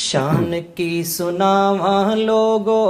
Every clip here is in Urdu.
شان کی سناواں لوگو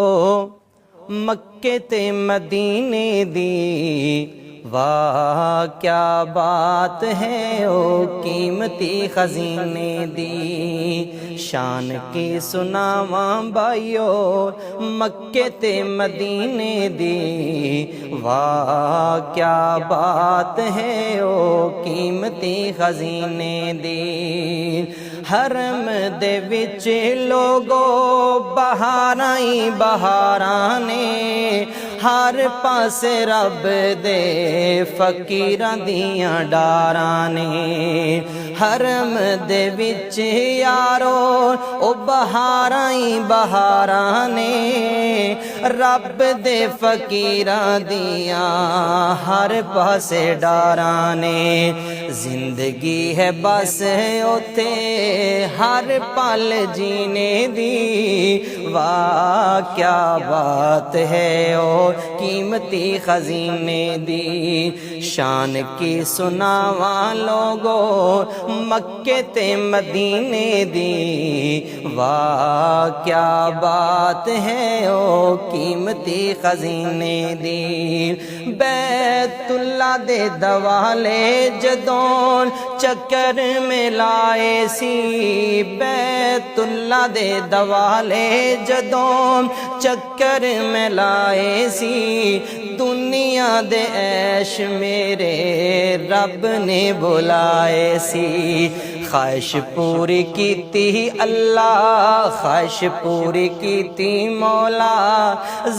مکے تے مدینے دی، واہ کیا بات ہے او قیمتی خزینے دی۔ شان کی سناواں بھائیو مکے تے مدینے دی، واہ کیا بات ہے او قیمتی خزینے دی۔ حرم دے وچ لوگو بہاراں ہی بہاراں نے، ہر پاس رب دے فقیراں دیاں ڈاراں نے۔ حرم دے وچ یارو او بہاراں ہی بہاراں نے، رب دے فقیراں دیاں ہر پاس ڈاراں نے۔ زندگی ہے بس اوتے ہر پل جینے دی، واہ کیا بات ہے او قیمتی خزینے دی۔ شان کی سناواں لوگو مکے تے مدینے دی، واہ کیا بات ہے او قیمتی خزینے دی۔ بیت اللہ دے دوالے جدوں چکر میں لائے سی، بیت اللہ دے دوالے جدوں چکر میں لائے سی، دنیا دے عیش میرے رب نے بلائے سی۔ خواہش پوری کیتی اللہ، خواہش پوری کیتی مولا،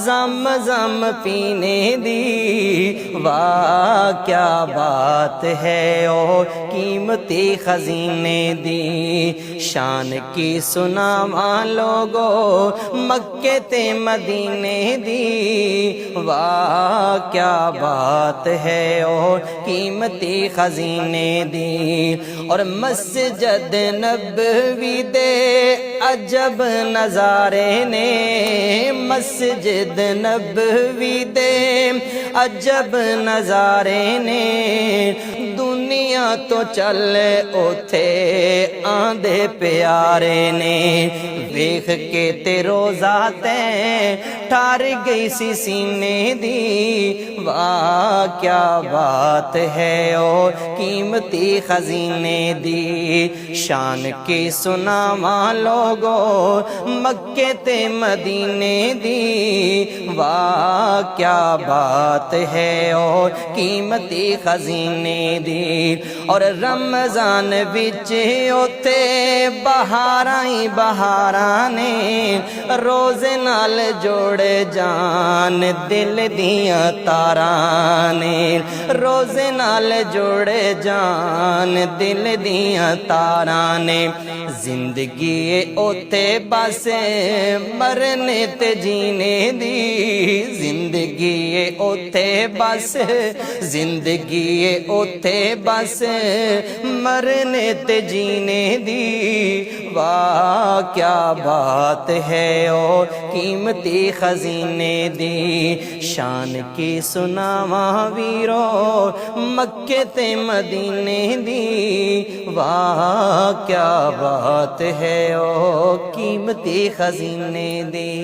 زم زم پینے دی، واہ کیا بات ہے او قیمتی خزینے دی۔ شان کی سناواں لوگو مکے تے مدینے دی، واہ کیا بات ہے او قیمتی خزینے دی۔ اور مسجد نبوی دے عجب نظارے نے، مسجد نبوی دے عجب نظارے نے، دنیا تو چل اوتھے آندے پیارے نے۔ ویکھ کے تے روزہ تے ٹھار گئی سی سینے دی، واہ کیا بات ہے او قیمتی خزینے دی۔ شان کی سناواں لوگو مکے تے مدینے دی، واہ کیا بات ہے او قیمتی خزینے دی۔ اور رمضان وچ اوتے بہاراں ہی بہاراں نے، روزے نال جوڑ جان دل دیاں تاراں نے، روزے نال جوڑ جان دل دیاں تاراں نے۔ زندگی اوتے بس مرنے تے جینے دی، زندگی اوتے بس، زندگی اوتے بس مرنے تے جینے دی، واہ کیا بات ہے او قیمتی خزینے دی۔ شان کی سناواں ویرو مکے تے مدینے دی، واہ کیا بات ہے او قیمتی خزینے دی۔